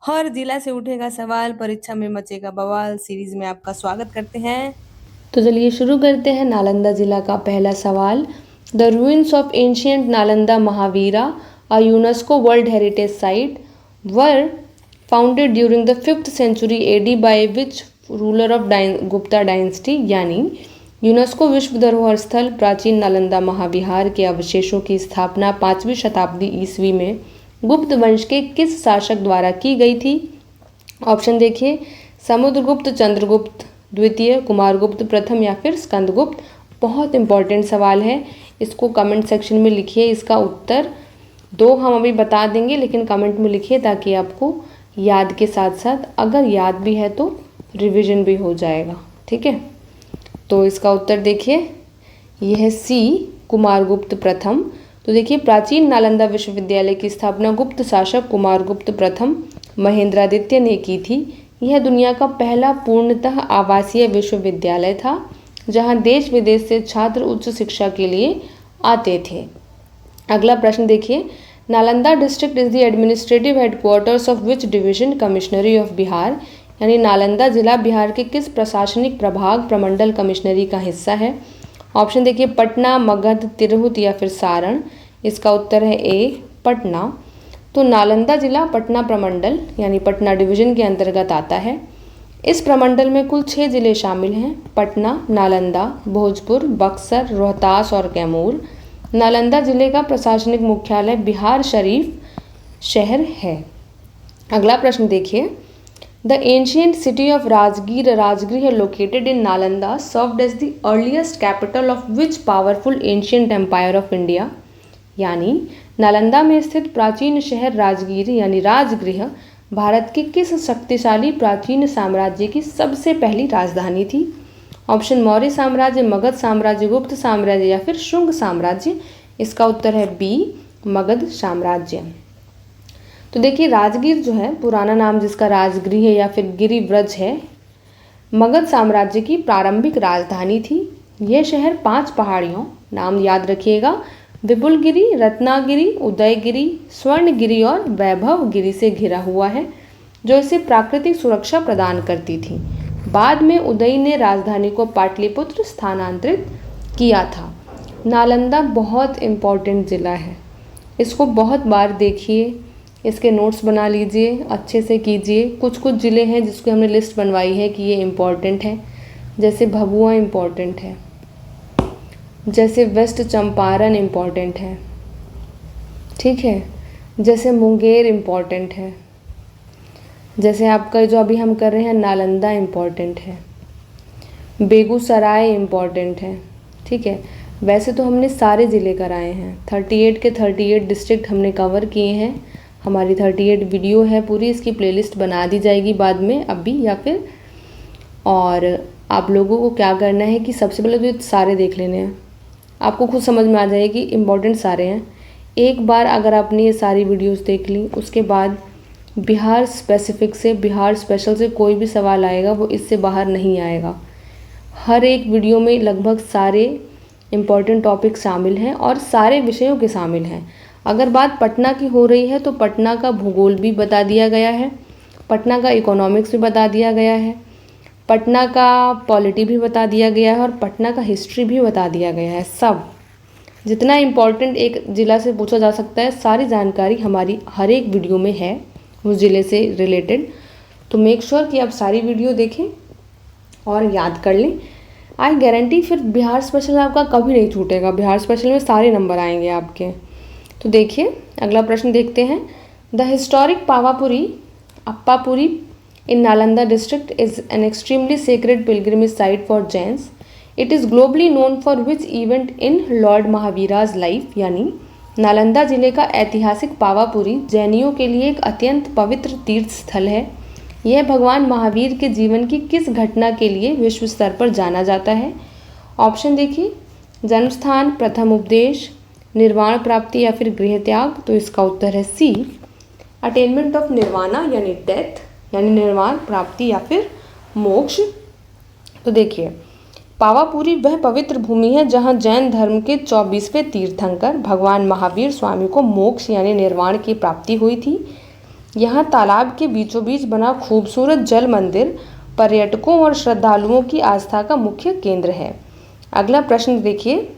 हर जिला से उठेगा सवाल, परीक्षा में मचेगा बवाल सीरीज में आपका स्वागत करते हैं। तो चलिए शुरू करते हैं नालंदा जिला का पहला सवाल। The ruins of ancient Nalanda Mahavira, a UNESCO world heritage site, were founded during the 5th century AD by which ruler of Gupta dynasty. यानी यूनेस्को विश्व धरोहर स्थल प्राचीन नालंदा महाविहार के अवशेषों की स्थापना 5वीं शताब्दी ईस्वी में गुप्त वंश के किस शासक द्वारा की गई थी? ऑप्शन देखिए, समुद्रगुप्त, चंद्रगुप्त द्वितीय, कुमारगुप्त प्रथम या फिर स्कंदगुप्त। बहुत इंपॉर्टेंट सवाल है, इसको कमेंट सेक्शन में लिखिए। इसका उत्तर दो हम अभी बता देंगे, लेकिन कमेंट में लिखिए ताकि आपको याद के साथ साथ अगर याद भी है तो रिवीजन भी हो जाएगा। ठीक है, तो इसका उत्तर देखिए, यह है सी, कुमारगुप्त प्रथम। तो देखिए, प्राचीन नालंदा विश्वविद्यालय की स्थापना गुप्त शासक कुमारगुप्त प्रथम महेंद्रादित्य ने की थी। यह दुनिया का पहला पूर्णतः आवासीय विश्वविद्यालय था जहां देश विदेश से छात्र उच्च शिक्षा के लिए आते थे। अगला प्रश्न देखिए, Nalanda district is the administrative headquarters of which division commissionary of Bihar. यानी नालंदा जिला बिहार के किस प्रशासनिक प्रभाग प्रमंडल कमिश्नरी का हिस्सा है? ऑप्शन देखिए, पटना, मगध, तिरहुत या फिर सारण। इसका उत्तर है ए, पटना। तो नालंदा जिला पटना प्रमंडल यानी पटना डिवीजन के अंतर्गत आता है। इस प्रमंडल में कुल 6 जिले शामिल हैं: पटना, नालंदा, भोजपुर, बक्सर, रोहतास और कैमूर। नालंदा जिले का प्रशासनिक मुख्यालय बिहार शरीफ शहर है। अगला प्रश्न देखिए, the ancient city of Rajgir Rajgriha located in Nalanda served as the earliest capital of which powerful ancient empire of India. यानी नालंदा में स्थित प्राचीन शहर राजगीर यानी राजगृह भारत के किस शक्तिशाली प्राचीन साम्राज्य की सबसे पहली राजधानी थी? ऑप्शन मौर्य साम्राज्य, मगध साम्राज्य, गुप्त साम्राज्य या फिर शुंग साम्राज्य। इसका उत्तर है बी, मगध साम्राज्य। तो देखिए, राजगीर जो है पुराना नाम जिसका राजगृह या फिर गिरिव्रज है, मगध साम्राज्य की प्रारंभिक राजधानी थी। यह शहर 5 पहाड़ियों, नाम याद रखिएगा, विपुलगिरी, रत्नागिरी, उदयगिरी, स्वर्णगिरी और वैभवगिरी से घिरा हुआ है, जो इसे प्राकृतिक सुरक्षा प्रदान करती थी। बाद में उदय ने राजधानी को पाटलिपुत्र स्थानांतरित किया था। नालंदा बहुत इम्पोर्टेंट ज़िला है, इसको बहुत बार देखिए, इसके नोट्स बना लीजिए, अच्छे से कीजिए। कुछ कुछ ज़िले हैं जिसकी हमने लिस्ट बनवाई है कि ये इम्पोर्टेंट है, जैसे भभुआ इम्पोर्टेंट है, जैसे वेस्ट चंपारण इम्पोर्टेंट है, ठीक है, जैसे मुंगेर इम्पोर्टेंट है, जैसे आपका जो अभी हम कर रहे हैं नालंदा इम्पोर्टेंट है, बेगूसराय इम्पोर्टेंट है। ठीक है, वैसे तो हमने सारे ज़िले कराए हैं, 38 के 38 डिस्ट्रिक्ट हमने कवर किए हैं। हमारी 38 वीडियो है पूरी, इसकी प्लेलिस्ट बना दी जाएगी बाद में, अभी या फिर। और आप लोगों को क्या करना है कि सबसे पहले तो ये सारे देख लेने हैं, आपको खुद समझ में आ जाएगी, इम्पोर्टेंट सारे हैं। एक बार अगर आपने ये सारी वीडियोस देख ली, उसके बाद बिहार स्पेसिफिक से, बिहार स्पेशल से कोई भी सवाल आएगा वो इससे बाहर नहीं आएगा। हर एक वीडियो में लगभग सारे इम्पॉर्टेंट टॉपिक शामिल हैं और सारे विषयों के शामिल हैं। अगर बात पटना की हो रही है तो पटना का भूगोल भी बता दिया गया है, पटना का इकोनॉमिक्स भी बता दिया गया है, पटना का पॉलिटी भी बता दिया गया है और पटना का हिस्ट्री भी बता दिया गया है। सब जितना इम्पोर्टेंट एक ज़िला से पूछा जा सकता है, सारी जानकारी हमारी हर एक वीडियो में है उस ज़िले से रिलेटेड। तो मेक श्योर कि आप सारी वीडियो देखें और याद कर लें। आई गारंटी फिर बिहार स्पेशल आपका कभी नहीं छूटेगा, बिहार स्पेशल में सारे नंबर आएंगे आपके। तो देखिए, अगला प्रश्न देखते हैं। The historic Pawapuri Apapuri in Nalanda district is an extremely sacred pilgrimage site for Jains. It is globally known for which event in Lord Mahavira's life? यानी नालंदा जिले का ऐतिहासिक पावापुरी जैनियों के लिए एक अत्यंत पवित्र तीर्थ स्थल है। यह भगवान महावीर के जीवन की किस घटना के लिए विश्व स्तर पर जाना जाता है? ऑप्शन देखिए, जन्मस्थान, प्रथम उपदेश, निर्वाण प्राप्ति या फिर गृह त्याग। तो इसका उत्तर है सी, अटेनमेंट ऑफ निर्वाणा यानी डेथ, यानी निर्वाण प्राप्ति या फिर मोक्ष। तो देखिए, पावापुरी वह पवित्र भूमि है जहां जैन धर्म के 24वें तीर्थंकर भगवान महावीर स्वामी को मोक्ष यानी निर्वाण की प्राप्ति हुई थी। यहाँ तालाब के बीचों बीच बना खूबसूरत जल मंदिर पर्यटकों और श्रद्धालुओं की आस्था का मुख्य केंद्र है। अगला प्रश्न देखिए,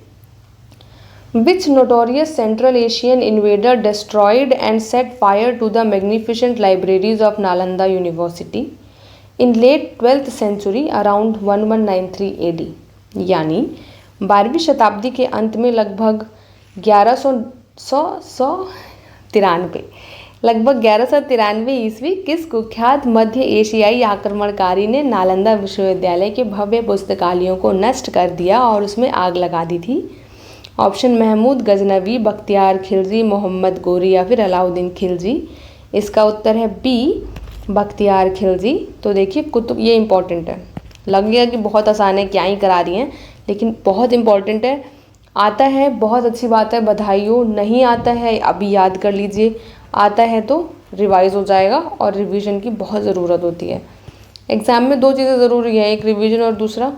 which notorious central Asian invader destroyed and set fire to the magnificent libraries of Nalanda university in late 12th century around 1193 AD। यानी 12वीं शताब्दी के अंत में लगभग 1193 ईस्वी किस कुख्यात मध्य एशियाई आक्रमणकारी ने नालंदा विश्वविद्यालय के भव्य पुस्तकालयों को नष्ट कर दिया और उसमें आग लगा दी थी? ऑप्शन महमूद गजनवी, बख्तियार खिलजी, मोहम्मद गोरी या फिर अलाउद्दीन खिलजी। इसका उत्तर है बी, बख्तियार खिलजी। तो देखिए कुतुब, ये इंपॉर्टेंट है, लगेगा कि बहुत आसान है, क्या ही करा रही हैं, लेकिन बहुत इंपॉर्टेंट है। आता है बहुत अच्छी बात है, बधाई हो। नहीं आता है अभी याद कर लीजिए, आता है तो रिवाइज हो जाएगा और रिवीजन की बहुत ज़रूरत होती है। एग्ज़ाम में दो चीज़ें ज़रूरी है, एक रिवीजन और दूसरा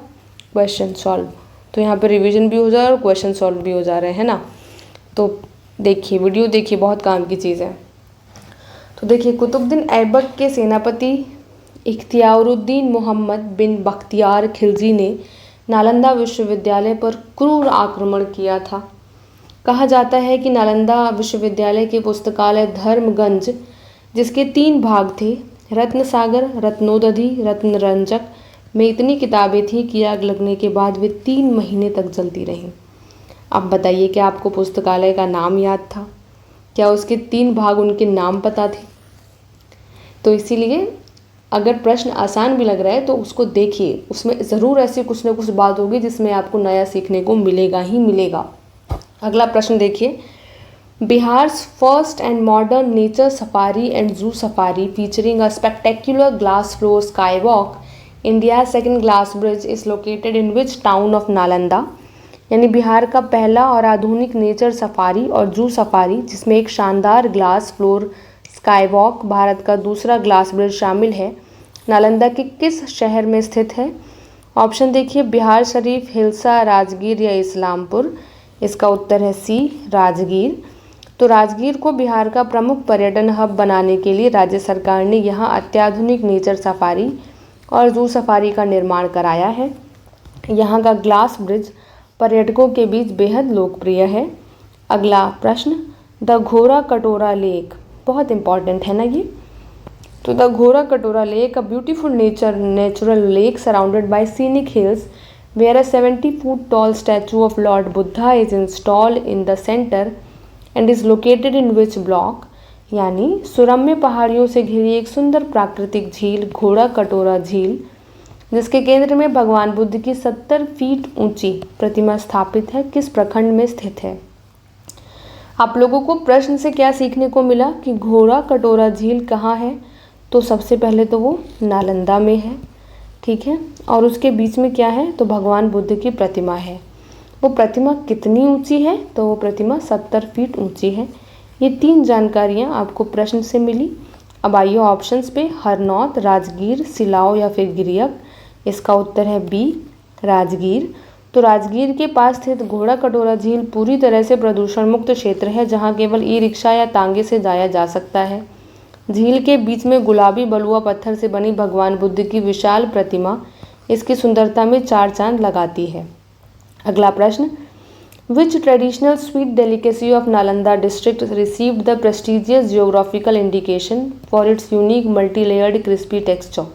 क्वेश्चन सॉल्व। तो यहाँ पे रिवीजन भी हो जा रहा है और क्वेश्चन सॉल्व भी हो जा रहे हैं ना। तो देखिए, वीडियो देखिए, बहुत काम की चीज़ है। तो देखिए, कुतुबुद्दीन ऐबक के सेनापति इख्तियारुद्दीन मोहम्मद बिन बख्तियार खिलजी ने नालंदा विश्वविद्यालय पर क्रूर आक्रमण किया था। कहा जाता है कि नालंदा विश्वविद्यालय के पुस्तकालय धर्मगंज, जिसके 3 भाग थे, रत्नसागर, रत्नोदधि, रत्नरंजक, में इतनी किताबें थी कि आग लगने के बाद वे 3 महीने तक जलती रहीं। अब बताइए, क्या आपको पुस्तकालय का नाम याद था? क्या उसके 3 भाग उनके नाम पता थे? तो इसीलिए अगर प्रश्न आसान भी लग रहा है तो उसको देखिए, उसमें ज़रूर ऐसी कुछ ना कुछ बात होगी जिसमें आपको नया सीखने को मिलेगा ही मिलेगा। अगला प्रश्न देखिए, Bihar's first and modern nature safari and zoo safari featuring a spectacular glass floor sky walk, India second glass bridge is located in which town of Nalanda. यानी बिहार का पहला और आधुनिक नेचर सफारी और जू सफारी, जिसमें एक शानदार glass floor sky walk, Bharat का दूसरा ग्लास ब्रिज शामिल है, नालंदा के किस शहर में स्थित है? ऑप्शन देखिए, बिहार शरीफ, हिल्सा, राजगीर या इस्लामपुर। इसका उत्तर है सी, राजगीर। तो राजगीर को बिहार का प्रमुख पर्यटन हब बनाने के लिए राज्य सरकार ने यहाँ अत्याधुनिक नेचर सफारी और जू सफारी का निर्माण कराया है। यहाँ का ग्लास ब्रिज पर्यटकों के बीच बेहद लोकप्रिय है। अगला प्रश्न, द घोरा कटोरा लेक, बहुत इंपॉर्टेंट है ना ये। तो द घोरा कटोरा lake, a beautiful natural lake surrounded by scenic hills where a 70-foot tall statue of Lord Buddha is installed in the center and is located in which block? यानी सुरम्य पहाड़ियों से घिरी एक सुंदर प्राकृतिक झील घोड़ा कटोरा झील, जिसके केंद्र में भगवान बुद्ध की 70 फीट ऊंची प्रतिमा स्थापित है, किस प्रखंड में स्थित है? आप लोगों को प्रश्न से क्या सीखने को मिला कि घोड़ा कटोरा झील कहाँ है? तो सबसे पहले तो वो नालंदा में है, ठीक है। और उसके बीच में क्या है? तो भगवान बुद्ध की प्रतिमा है। वो प्रतिमा कितनी ऊंची है? तो वो प्रतिमा 70 फीट ऊंची है। ये 3 जानकारियाँ आपको प्रश्न से मिली। अब आइए ऑप्शंस पे, हरनौत, राजगीर, सिलाओ या फिर गिरियक। इसका उत्तर है बी, राजगीर। तो राजगीर के पास स्थित घोड़ा कटोरा झील पूरी तरह से प्रदूषण मुक्त क्षेत्र है, जहाँ केवल ई रिक्शा या तांगे से जाया जा सकता है। झील के बीच में गुलाबी बलुआ पत्थर से बनी भगवान बुद्ध की विशाल प्रतिमा इसकी सुंदरता में 4 चांद लगाती है। अगला प्रश्न, which traditional sweet delicacy of Nalanda district received the prestigious geographical indication for its unique multi layered crispy texture.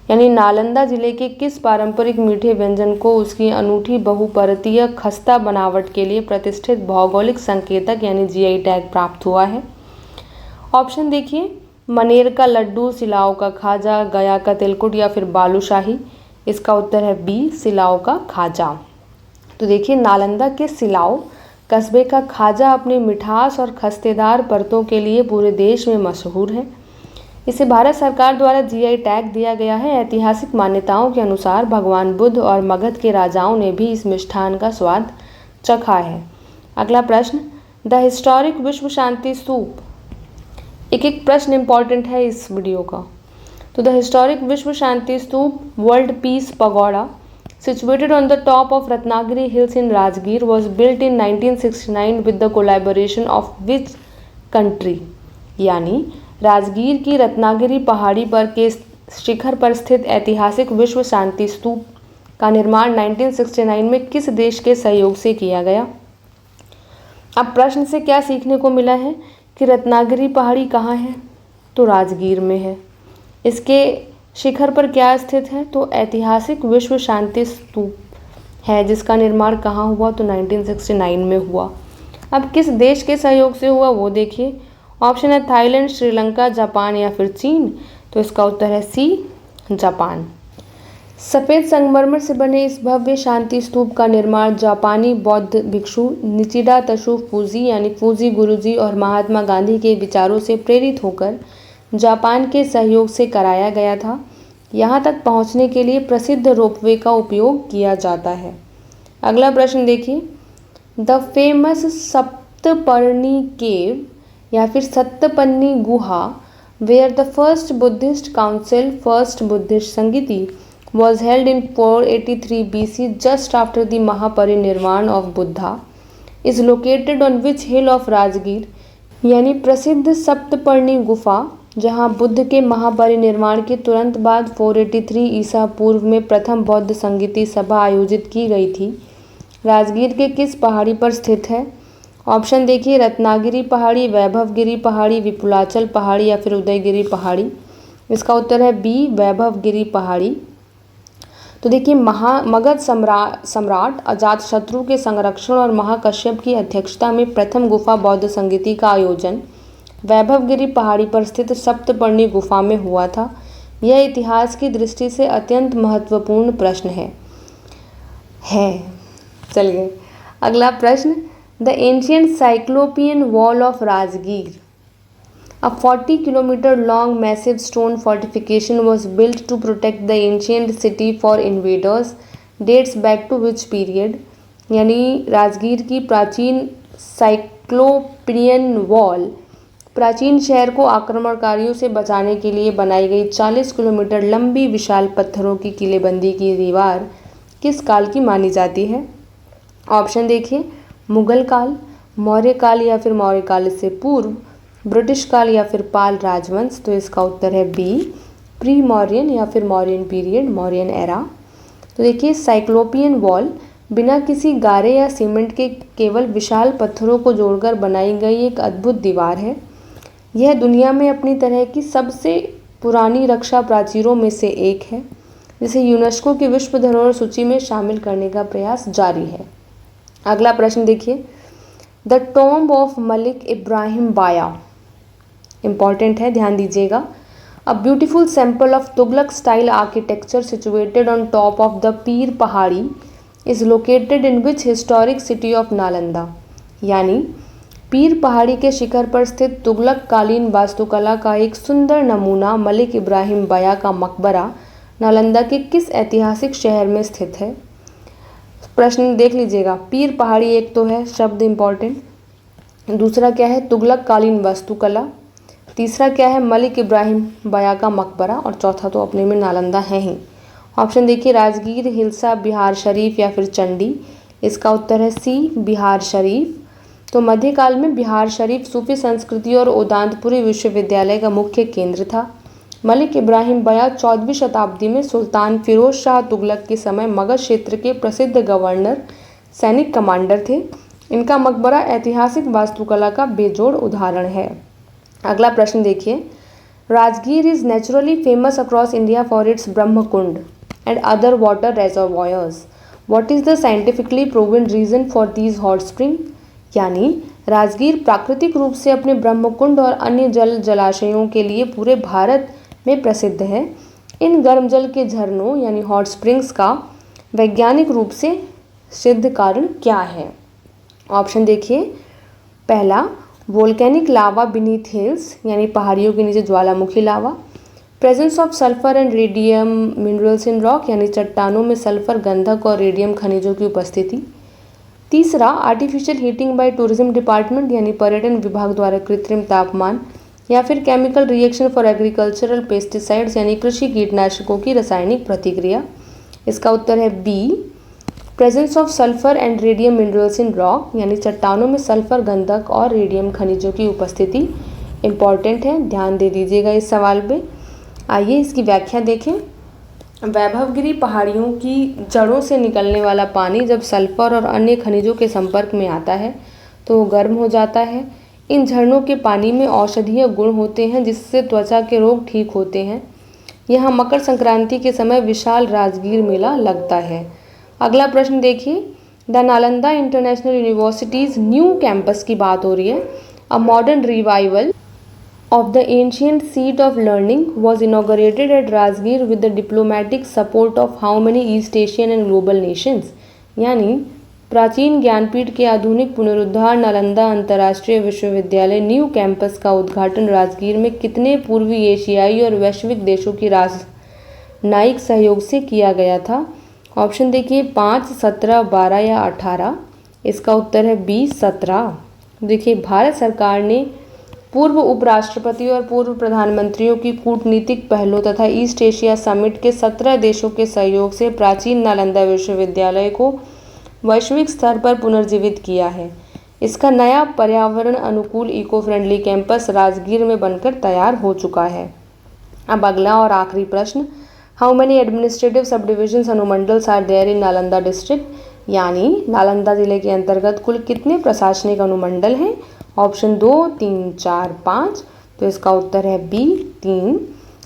यानी नालंदा जिले के किस पारंपरिक मीठे व्यंजन को उसकी अनूठी बहुपरतीय खस्ता बनावट के लिए प्रतिष्ठित भौगोलिक संकेतक यानी जीआई टैग प्राप्त हुआ है? ऑप्शन देखिए, मनेर का लड्डू, सिलाओ का खाजा, गया का तिलकुट या फिर बालूशाही। इसका उत्तर है बी, सिलाओ का खाजा। तो देखिए, नालंदा के सिलाओ कस्बे का खाजा अपनी मिठास और खस्तेदार परतों के लिए पूरे देश में मशहूर है। इसे भारत सरकार द्वारा जीआई टैग दिया गया है। ऐतिहासिक मान्यताओं के अनुसार भगवान बुद्ध और मगध के राजाओं ने भी इस मिष्ठान का स्वाद चखा है। अगला प्रश्न, द हिस्टोरिक विश्व शांति स्तूप। एक एक प्रश्न इंपॉर्टेंट है इस वीडियो का। तो the historic Vishwa Shanti Stupa world peace pagoda situated on the top of Ratnagiri Hills in Rajgir was built in 1969 with the collaboration of which country? यानी राजगीर की रत्नागिरी पहाड़ी पर के शिखर पर स्थित ऐतिहासिक विश्व शांति स्तूप का निर्माण 1969 में किस देश के सहयोग से किया गया? अब प्रश्न से क्या सीखने को मिला है कि रत्नागिरी पहाड़ी कहाँ है? तो राजगीर में है। इसके शिखर पर क्या स्थित है? तो ऐतिहासिक विश्व शांति स्तूप है, जिसका निर्माण कहाँ हुआ? तो 1969 में हुआ। अब किस देश के सहयोग से हुआ वो देखिए। ऑप्शन है थाईलैंड, श्रीलंका, जापान या फिर चीन। तो इसका उत्तर है सी, जापान। सफ़ेद संगमरमर से बने इस भव्य शांति स्तूप का निर्माण जापानी बौद्ध भिक्षु निचिडा तशु फूजी यानी फूजी गुरुजी और महात्मा गांधी के विचारों से प्रेरित होकर जापान के सहयोग से कराया गया था। यहाँ तक पहुँचने के लिए प्रसिद्ध रोपवे का उपयोग किया जाता है। अगला प्रश्न देखिए। द फेमस सप्तपर्णी केव या फिर Saptapanni Guha where the first Buddhist council, first Buddhist Sangiti was held in 483 BC just after the Mahaparinirvana of Buddha is located on which hill of Rajgir, यानी प्रसिद्ध सप्तपर्णी गुफा जहां बुद्ध के महापरिनिर्वाण के तुरंत बाद 483 ईसा पूर्व में प्रथम बौद्ध संगीति सभा आयोजित की गई थी, राजगीर के किस पहाड़ी पर स्थित है? ऑप्शन देखिए। रत्नागिरी पहाड़ी, वैभवगिरी पहाड़ी, विपुलाचल पहाड़ी या फिर उदयगिरी पहाड़ी। इसका उत्तर है बी, वैभवगिरी पहाड़ी। तो देखिए, मगध सम्राट अजातशत्रु के संरक्षण और महाकश्यप की अध्यक्षता में प्रथम गुफा बौद्ध संगीति का आयोजन वैभवगिरी पहाड़ी पर स्थित सप्तपर्णी गुफा में हुआ था। यह इतिहास की दृष्टि से अत्यंत महत्वपूर्ण प्रश्न है। चलिए अगला प्रश्न। The ancient cyclopean wall of Rajgir, a 40 kilometer long massive stone fortification was built to protect the ancient city for invaders, dates back to which period? यानी राजगीर की प्राचीन साइक्लोपियन वॉल प्राचीन शहर को आक्रमणकारियों से बचाने के लिए बनाई गई 40 किलोमीटर लंबी विशाल पत्थरों की किलेबंदी की दीवार किस काल की मानी जाती है? ऑप्शन देखिए। मुगल काल, मौर्य काल या फिर मौर्य काल से पूर्व, ब्रिटिश काल या फिर पाल राजवंश। तो इसका उत्तर है बी, प्री मौर्यन या फिर मौर्यन पीरियड, मौर्यन एरा। तो देखिए, साइक्लोपियन वॉल बिना किसी गारे या सीमेंट के केवल विशाल पत्थरों को जोड़कर बनाई गई एक अद्भुत दीवार है। यह दुनिया में अपनी तरह की सबसे पुरानी रक्षा प्राचीरों में से एक है, जिसे यूनेस्को की विश्व धरोहर सूची में शामिल करने का प्रयास जारी है। अगला प्रश्न देखिए। The tomb of Malik Ibrahim बाया, इम्पॉर्टेंट है, ध्यान दीजिएगा। A beautiful sample of Tughlaq style architecture situated on top of the पीर पहाड़ी is located in which historic city of Nalanda, यानी पीर पहाड़ी के शिखर पर स्थित तुगलक कालीन वास्तुकला का एक सुंदर नमूना मलिक इब्राहिम बाया का मकबरा नालंदा के किस ऐतिहासिक शहर में स्थित है? प्रश्न देख लीजिएगा। पीर पहाड़ी एक तो है शब्द इम्पॉर्टेंट, दूसरा क्या है? तुगलक कालीन वास्तुकला, तीसरा क्या है? मलिक इब्राहिम बाया का मकबरा, और चौथा तो अपने में नालंदा है ही। ऑप्शन देखिए। राजगीर, हिल्सा, बिहार शरीफ या फिर चंडी। इसका उत्तर है सी, बिहार शरीफ। तो मध्यकाल में बिहार शरीफ सूफी संस्कृति और उदांतपुरी विश्वविद्यालय का मुख्य केंद्र था। मलिक इब्राहिम बाया 14वीं शताब्दी में सुल्तान फिरोज शाह तुगलक के समय मगध क्षेत्र के प्रसिद्ध गवर्नर, सैनिक कमांडर थे। इनका मकबरा ऐतिहासिक वास्तुकला का बेजोड़ उदाहरण है। अगला प्रश्न देखिए। Rajgir is naturally famous across India for its Brahmakund and other water reservoirs. What is the scientifically proven reason for these hot spring, यानी राजगीर प्राकृतिक रूप से अपने ब्रह्मकुंड और अन्य जलाशयों के लिए पूरे भारत में प्रसिद्ध है। इन गर्म जल के झरनों यानी हॉट स्प्रिंग्स का वैज्ञानिक रूप से सिद्ध कारण क्या है? ऑप्शन देखिए। पहला, वोल्केनिक लावा बीनीथ हिल्स, यानी पहाड़ियों के नीचे ज्वालामुखी lava. Presence of sulphur and radium minerals in rock, यानी चट्टानों में सल्फर, गंधक और रेडियम खनिजों की उपस्थिति। तीसरा, artificial heating by tourism department, यानी पर्यटन विभाग द्वारा कृत्रिम तापमान, या फिर chemical reaction for agricultural pesticides, यानी कृषि कीटनाशकों की रासायनिक प्रतिक्रिया। इसका उत्तर है B, presence of sulphur and radium minerals in rock, यानी चट्टानों में सल्फर, गंधक और रेडियम खनिजों की उपस्थिति इम्पॉर्टेंट है, ध्यान दे दीजिएगा इस सवाल पे। आइए इसकी व्याख्या देखें। वैभवगिरी पहाड़ियों की जड़ों से निकलने वाला पानी जब सल्फर और अन्य खनिजों के संपर्क में आता है तो वो गर्म हो जाता है। इन झरनों के पानी में औषधीय गुण होते हैं जिससे त्वचा के रोग ठीक होते हैं। यहाँ मकर संक्रांति के समय विशाल राजगीर मेला लगता है। अगला प्रश्न देखिए, the Nalanda international universities new campus की बात हो रही है। A modern revival of the ancient seat of learning was inaugurated at Rajgir with the diplomatic support of how many East Asian and global nations? यानी प्राचीन ज्ञानपीठ के आधुनिक पुनरुद्धार नालंदा अंतर्राष्ट्रीय विश्वविद्यालय न्यू कैंपस का उद्घाटन राजगीर में कितने पूर्वी एशियाई और वैश्विक देशों की राजनयिक सहयोग से किया गया था? ऑप्शन देखिए 5, 17, 12 या 18। इसका उत्तर है 20, 17। देखिए भारत सरकार ने पूर्व उपराष्ट्रपति और पूर्व प्रधानमंत्रियों की कूटनीतिक पहलों तथा ईस्ट एशिया समिट के 17 देशों के सहयोग से प्राचीन नालंदा विश्वविद्यालय को वैश्विक स्तर पर पुनर्जीवित किया है। इसका नया पर्यावरण अनुकूल इको फ्रेंडली कैंपस राजगीर में बनकर तैयार हो चुका है। अब अगला और आखिरी प्रश्न, how many administrative sub divisions अनुमंडल्स are there in Nalanda district? यानी नालंदा जिले के अंतर्गत कुल कितने प्रशासनिक अनुमंडल हैं? ऑप्शन 2, 3, 4, 5। तो इसका उत्तर है बी 3।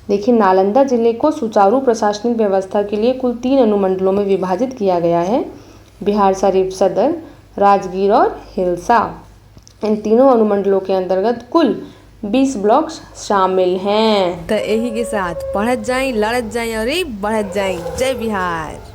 देखिए नालंदा जिले को सुचारू प्रशासनिक व्यवस्था के लिए कुल 3 अनुमंडलों में विभाजित किया गया है, बिहार शरीफ सदर, राजगीर और हिल्सा। इन तीनों अनुमंडलों के अंतर्गत कुल 20 ब्लॉक्स शामिल हैं। तो यही के साथ पढ़त जाई, लड़त जाई और बढ़त जाई। जय बिहार।